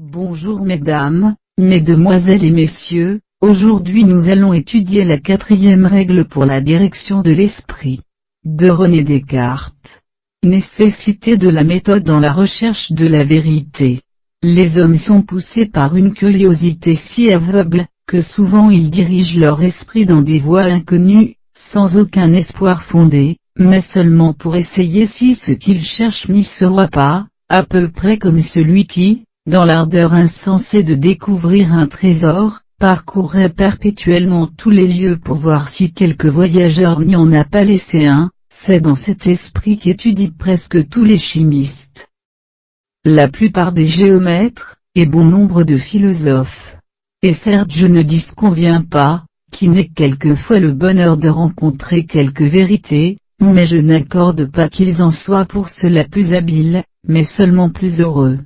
Bonjour mesdames, mesdemoiselles et messieurs, aujourd'hui nous allons étudier la 4e règle pour la direction de l'esprit. De René Descartes. Nécessité de la méthode dans la recherche de la vérité. Les hommes sont poussés par une curiosité si aveugle, que souvent ils dirigent leur esprit dans des voies inconnues, sans aucun espoir fondé, mais seulement pour essayer si ce qu'ils cherchent n'y sera pas, à peu près comme celui qui, dans l'ardeur insensée de découvrir un trésor, parcourrait perpétuellement tous les lieux pour voir si quelque voyageur n'y en a pas laissé un. C'est dans cet esprit qu'étudient presque tous les chimistes, la plupart des géomètres, et bon nombre de philosophes. Et certes je ne disconviens pas, qui n'aient quelquefois le bonheur de rencontrer quelque vérité, mais je n'accorde pas qu'ils en soient pour cela plus habiles, mais seulement plus heureux.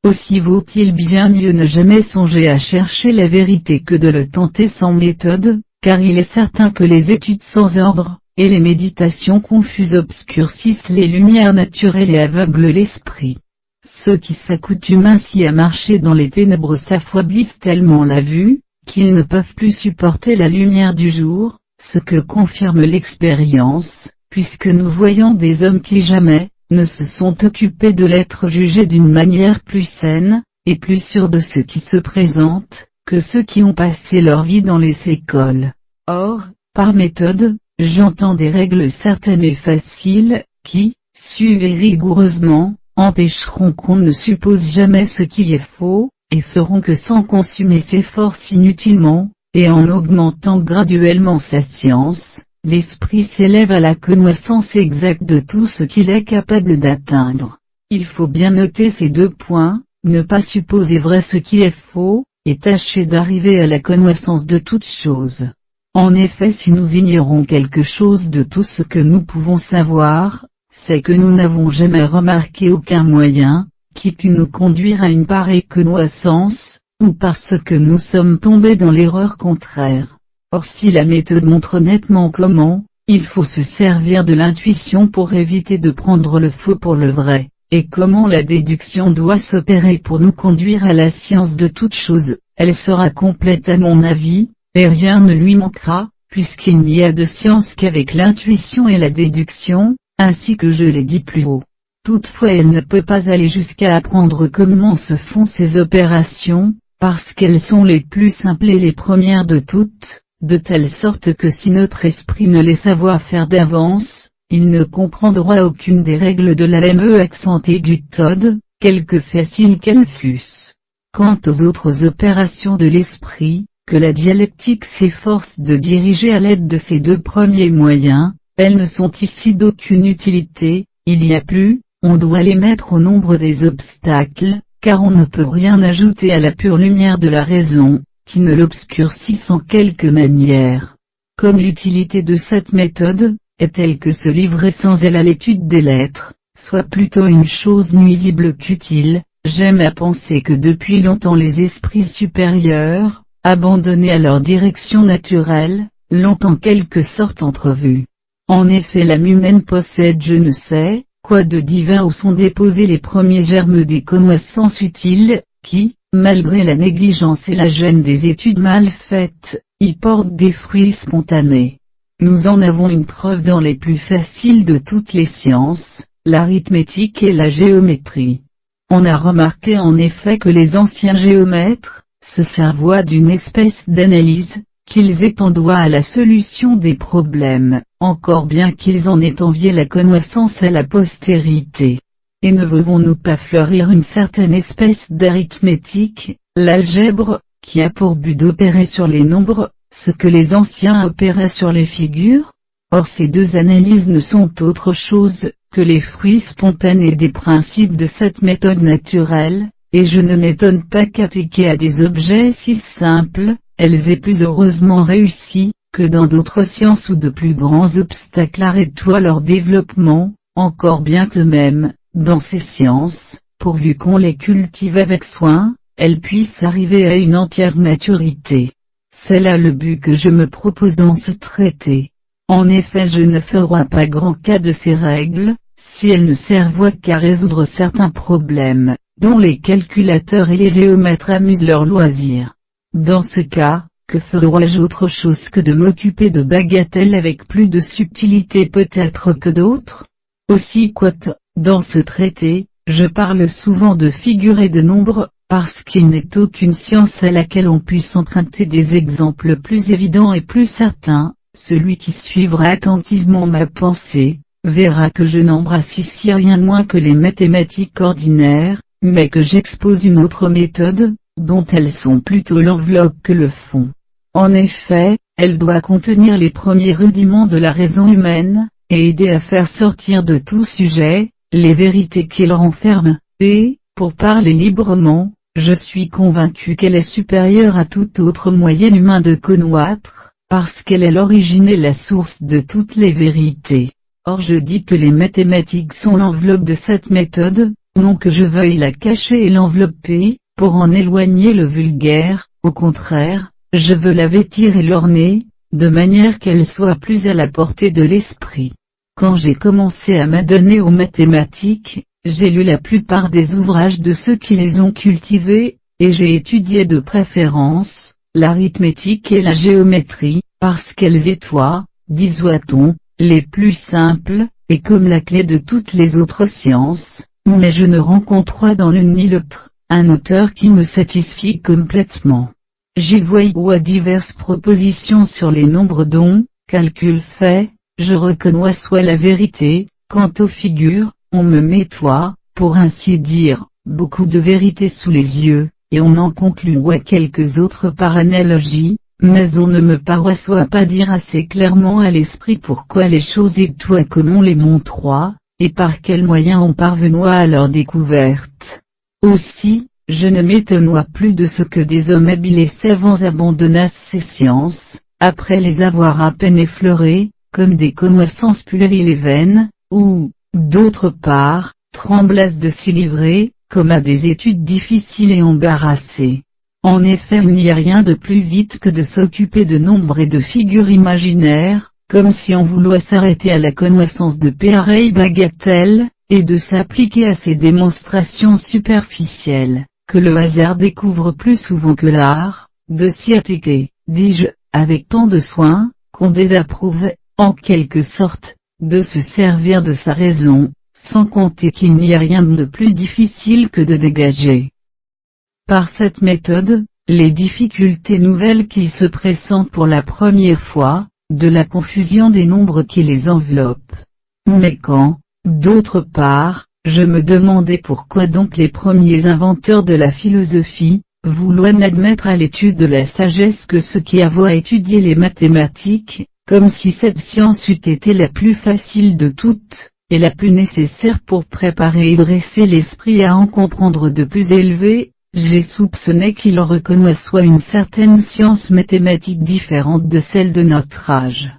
Aussi vaut-il bien mieux ne jamais songer à chercher la vérité que de le tenter sans méthode, car il est certain que les études sans ordre, et les méditations confuses obscurcissent les lumières naturelles et aveuglent l'esprit. Ceux qui s'accoutument ainsi à marcher dans les ténèbres s'affaiblissent tellement la vue, qu'ils ne peuvent plus supporter la lumière du jour, ce que confirme l'expérience, puisque nous voyons des hommes qui jamais ne se sont occupés de l'être jugé d'une manière plus saine, et plus sûre de ce qui se présente, que ceux qui ont passé leur vie dans les écoles. Or, par méthode, j'entends des règles certaines et faciles, qui, suivées rigoureusement, empêcheront qu'on ne suppose jamais ce qui est faux, et feront que sans consumer ses forces inutilement, et en augmentant graduellement sa science, l'esprit s'élève à la connaissance exacte de tout ce qu'il est capable d'atteindre. Il faut bien noter ces deux points, ne pas supposer vrai ce qui est faux, et tâcher d'arriver à la connaissance de toutes choses. En effet, si nous ignorons quelque chose de tout ce que nous pouvons savoir, c'est que nous n'avons jamais remarqué aucun moyen, qui pût nous conduire à une pareille connaissance, ou parce que nous sommes tombés dans l'erreur contraire. Or si la méthode montre nettement comment, il faut se servir de l'intuition pour éviter de prendre le faux pour le vrai, et comment la déduction doit s'opérer pour nous conduire à la science de toute chose, elle sera complète à mon avis, et rien ne lui manquera, puisqu'il n'y a de science qu'avec l'intuition et la déduction, ainsi que je l'ai dit plus haut. Toutefois elle ne peut pas aller jusqu'à apprendre comment se font ces opérations, parce qu'elles sont les plus simples et les premières de toutes, de telle sorte que si notre esprit ne les savoir faire d'avance, il ne comprendra aucune des règles de la LME accent aigu Todd, quelque facile qu'elles fussent. Quant aux autres opérations de l'esprit, que la dialectique s'efforce de diriger à l'aide de ces deux premiers moyens, elles ne sont ici d'aucune utilité, il y a plus, on doit les mettre au nombre des obstacles, car on ne peut rien ajouter à la pure lumière de la raison, qui ne l'obscurcisse en quelque manière. Comme l'utilité de cette méthode, est telle que se livrer sans elle à l'étude des lettres, soit plutôt une chose nuisible qu'utile, j'aime à penser que depuis longtemps les esprits supérieurs, abandonnés à leur direction naturelle, l'ont en quelque sorte entrevue. En effet l'âme humaine possède je ne sais, quoi de divin où sont déposés les premiers germes des connaissances utiles, qui, malgré la négligence et la gêne des études mal faites, y portent des fruits spontanés. Nous en avons une preuve dans les plus faciles de toutes les sciences, l'arithmétique et la géométrie. On a remarqué en effet que les anciens géomètres, se servoient d'une espèce d'analyse, qu'ils étendoient à la solution des problèmes, encore bien qu'ils en aient envié la connaissance à la postérité. Et ne devons-nous pas fleurir une certaine espèce d'arithmétique, l'algèbre, qui a pour but d'opérer sur les nombres, ce que les anciens opéraient sur les figures? Or ces deux analyses ne sont autre chose que les fruits spontanés des principes de cette méthode naturelle, et je ne m'étonne pas qu'appliquées à des objets si simples, elles aient plus heureusement réussi, que dans d'autres sciences où de plus grands obstacles arrêtent leur développement, encore bien que même, dans ces sciences, pourvu qu'on les cultive avec soin, elles puissent arriver à une entière maturité. C'est là le but que je me propose dans ce traité. En effet je ne ferai pas grand cas de ces règles, si elles ne servent qu'à résoudre certains problèmes, dont les calculateurs et les géomètres amusent leur loisir. Dans ce cas, que ferais-je autre chose que de m'occuper de bagatelles avec plus de subtilité peut-être que d'autres? Aussi quoique, dans ce traité, je parle souvent de figures et de nombres, parce qu'il n'est aucune science à laquelle on puisse emprunter des exemples plus évidents et plus certains, celui qui suivra attentivement ma pensée, verra que je n'embrasse ici rien de moins que les mathématiques ordinaires, mais que j'expose une autre méthode, dont elles sont plutôt l'enveloppe que le fond. En effet, elle doit contenir les premiers rudiments de la raison humaine, et aider à faire sortir de tout sujet, les vérités qu'il renferme, et, pour parler librement, je suis convaincu qu'elle est supérieure à tout autre moyen humain de connaître, parce qu'elle est l'origine et la source de toutes les vérités. Or je dis que les mathématiques sont l'enveloppe de cette méthode, non que je veuille la cacher et l'envelopper, pour en éloigner le vulgaire, au contraire, je veux la vêtir et l'orner, de manière qu'elle soit plus à la portée de l'esprit. Quand j'ai commencé à m'adonner aux mathématiques, j'ai lu la plupart des ouvrages de ceux qui les ont cultivés, et j'ai étudié de préférence, l'arithmétique et la géométrie, parce qu'elles étoient, disait-on, les plus simples, et comme la clé de toutes les autres sciences, mais je ne rencontre dans l'une ni l'autre, un auteur qui me satisfie complètement. J'y vois diverses propositions sur les nombres dont, calcul fait, je reconnais soit la vérité. Quant aux figures, on me nettoie, pour ainsi dire, beaucoup de vérité sous les yeux, et on en conclut quelques autres par analogie, mais on ne me paraît pas dire assez clairement à l'esprit pourquoi les choses étoient comme on les montre, et par quels moyens on parvenoit à leur découverte. Aussi, je ne m'étonne plus de ce que des hommes habiles et savants abandonnassent ces sciences, après les avoir à peine effleurées, comme des connaissances puériles et vaines, ou, d'autre part, tremblassent de s'y livrer, comme à des études difficiles et embarrassées. En effet, il n'y a rien de plus vite que de s'occuper de nombres et de figures imaginaires, comme si on voulait s'arrêter à la connaissance de pareilles bagatelles, et de s'appliquer à ces démonstrations superficielles, que le hasard découvre plus souvent que l'art, de s'y appliquer, dis-je, avec tant de soin, qu'on désapprouve, en quelque sorte, de se servir de sa raison, sans compter qu'il n'y a rien de plus difficile que de dégager, par cette méthode, les difficultés nouvelles qui se pressentent pour la première fois, de la confusion des nombres qui les enveloppent. Mais quand, d'autre part, je me demandais pourquoi donc les premiers inventeurs de la philosophie, vouloient n'admettre à l'étude de la sagesse que ceux qui avaient étudié les mathématiques, comme si cette science eût été la plus facile de toutes, et la plus nécessaire pour préparer et dresser l'esprit à en comprendre de plus élevé, j'ai soupçonné qu'ils reconnaissaient une certaine science mathématique différente de celle de notre âge.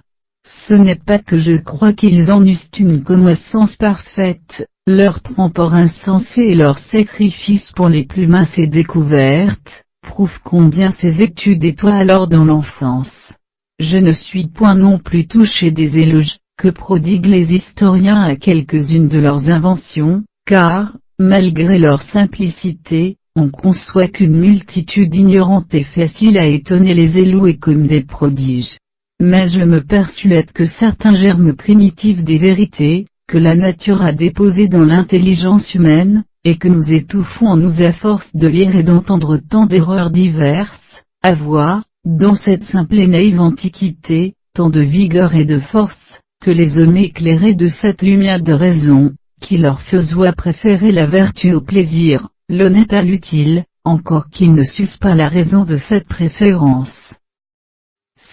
Ce n'est pas que je crois qu'ils en eussent une connaissance parfaite, leur trempeur insensé et leur sacrifice pour les plus minces découvertes, prouvent combien ces études étaient alors dans l'enfance. Je ne suis point non plus touché des éloges que prodiguent les historiens à quelques-unes de leurs inventions, car, malgré leur simplicité, on conçoit qu'une multitude ignorante et facile à étonner les éloués comme des prodiges. Mais je me persuade que certains germes primitifs des vérités, que la nature a déposés dans l'intelligence humaine, et que nous étouffons en nous à force de lire et d'entendre tant d'erreurs diverses, avoir, dans cette simple et naïve antiquité, tant de vigueur et de force, que les hommes éclairés de cette lumière de raison, qui leur faisaient préférer la vertu au plaisir, l'honnête à l'utile, encore qu'ils ne sussent pas la raison de cette préférence.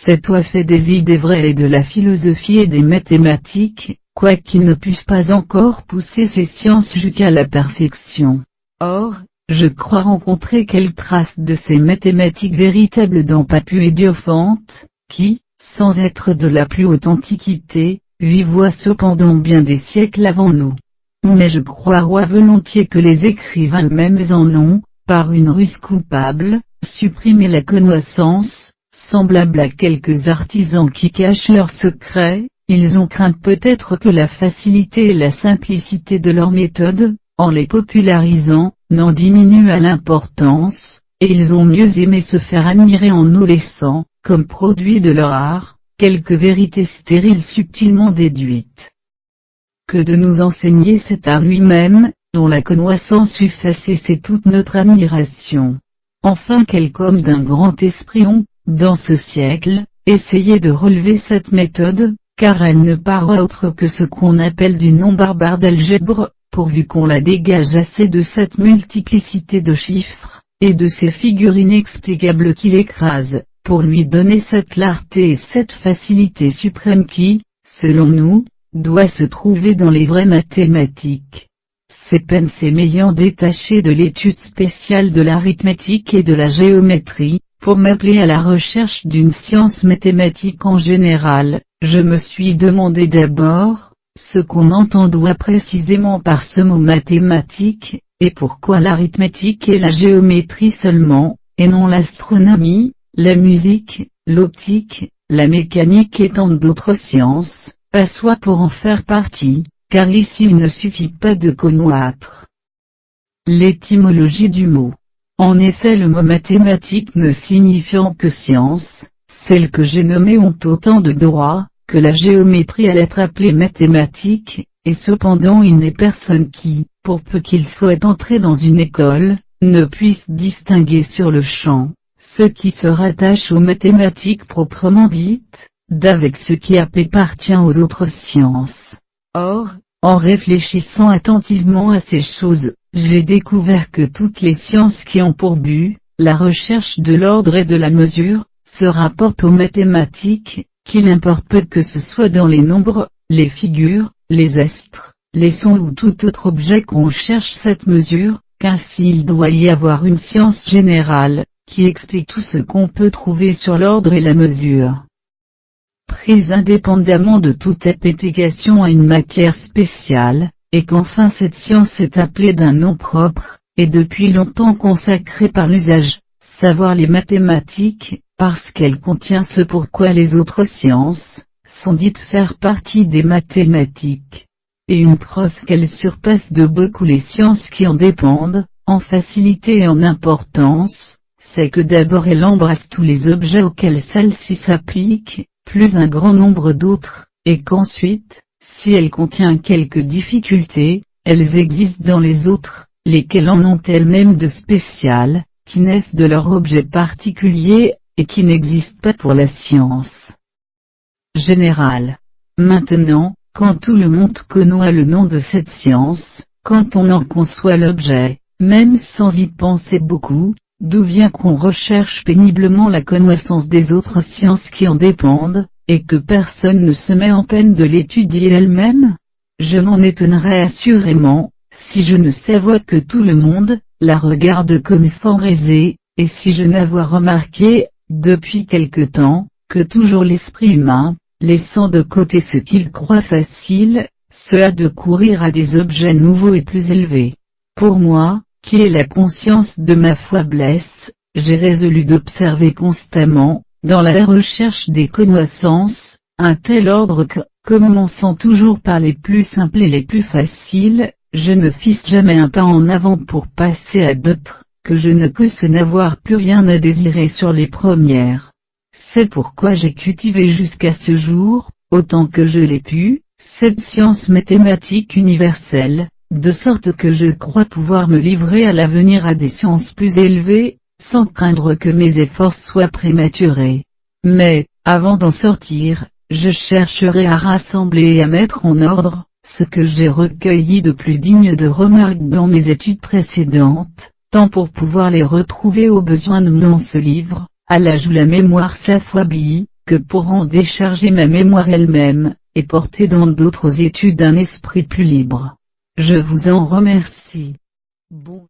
C'est toi fait des idées vraies et de la philosophie et des mathématiques, quoiqu'ils ne puissent pas encore pousser ces sciences jusqu'à la perfection. Or, je crois rencontrer quelques traces de ces mathématiques véritables dans Papu et Diophante, qui, sans être de la plus haute antiquité, vivoient cependant bien des siècles avant nous. Mais je crois volontiers que les écrivains eux-mêmes en ont, par une ruse coupable, supprimé la connaissance, semblable à quelques artisans qui cachent leurs secrets. Ils ont craint peut-être que la facilité et la simplicité de leur méthode, en les popularisant, n'en diminuent à l'importance, et ils ont mieux aimé se faire admirer en nous laissant, comme produit de leur art, quelques vérités stériles subtilement déduites, que de nous enseigner cet art lui-même, dont la connaissance eût fait cesser toute notre admiration. Enfin quelques hommes d'un grand esprit ont, dans ce siècle, essayé de relever cette méthode, car elle ne paraît autre que ce qu'on appelle du nom barbare d'algèbre, pourvu qu'on la dégage assez de cette multiplicité de chiffres, et de ces figures inexplicables qui l'écrasent, pour lui donner cette clarté et cette facilité suprême qui, selon nous, doit se trouver dans les vraies mathématiques. Ces pensées m'ayant détaché de l'étude spéciale de l'arithmétique et de la géométrie, pour m'appeler à la recherche d'une science mathématique en général, je me suis demandé d'abord, ce qu'on entendait précisément par ce mot mathématique, et pourquoi l'arithmétique et la géométrie seulement, et non l'astronomie, la musique, l'optique, la mécanique et tant d'autres sciences, à soi pour en faire partie, car ici il ne suffit pas de connaître l'étymologie du mot. En effet le mot mathématique ne signifiant que science, celles que j'ai nommées ont autant de droit, que la géométrie à l'être appelée mathématique, et cependant il n'est personne qui, pour peu qu'il soit entré dans une école, ne puisse distinguer sur le champ, ce qui se rattache aux mathématiques proprement dites, d'avec ce qui appartient aux autres sciences. Or, en réfléchissant attentivement à ces choses, j'ai découvert que toutes les sciences qui ont pour but, la recherche de l'ordre et de la mesure, se rapportent aux mathématiques, qu'il importe peu que ce soit dans les nombres, les figures, les astres, les sons ou tout autre objet qu'on cherche cette mesure, qu'ainsi il doit y avoir une science générale, qui explique tout ce qu'on peut trouver sur l'ordre et la mesure, prise indépendamment de toute application à une matière spéciale, et qu'enfin cette science est appelée d'un nom propre, et depuis longtemps consacrée par l'usage, savoir les mathématiques, parce qu'elle contient ce pourquoi les autres sciences, sont dites faire partie des mathématiques. Et une preuve qu'elle surpasse de beaucoup les sciences qui en dépendent, en facilité et en importance, c'est que d'abord elle embrasse tous les objets auxquels celle-ci s'applique, plus un grand nombre d'autres, et qu'ensuite, si elle contient quelques difficultés, elles existent dans les autres, lesquelles en ont elles-mêmes de spéciales, qui naissent de leur objet particulier, et qui n'existent pas pour la science générale. Maintenant, quand tout le monde connaît le nom de cette science, quand on en conçoit l'objet, même sans y penser beaucoup, d'où vient qu'on recherche péniblement la connaissance des autres sciences qui en dépendent, et que personne ne se met en peine de l'étudier elle-même? Je m'en étonnerais assurément, si je ne savais que tout le monde la regarde comme fort aisée, et si je n'avais remarqué, depuis quelque temps, que toujours l'esprit humain, laissant de côté ce qu'il croit facile, se hâte de courir à des objets nouveaux et plus élevés. Pour moi, qui ai la conscience de ma faiblesse, j'ai résolu d'observer constamment, dans la recherche des connaissances, un tel ordre que, commençant toujours par les plus simples et les plus faciles, je ne fisse jamais un pas en avant pour passer à d'autres, que je ne puisse n'avoir plus rien à désirer sur les premières. C'est pourquoi j'ai cultivé jusqu'à ce jour, autant que je l'ai pu, cette science mathématique universelle, de sorte que je crois pouvoir me livrer à l'avenir à des sciences plus élevées, sans craindre que mes efforts soient prématurés. Mais, avant d'en sortir, je chercherai à rassembler et à mettre en ordre, ce que j'ai recueilli de plus digne de remarque dans mes études précédentes, tant pour pouvoir les retrouver au besoin dans ce livre, à l'âge où la mémoire s'affaiblit, que pour en décharger ma mémoire elle-même, et porter dans d'autres études un esprit plus libre. Je vous en remercie. Bon.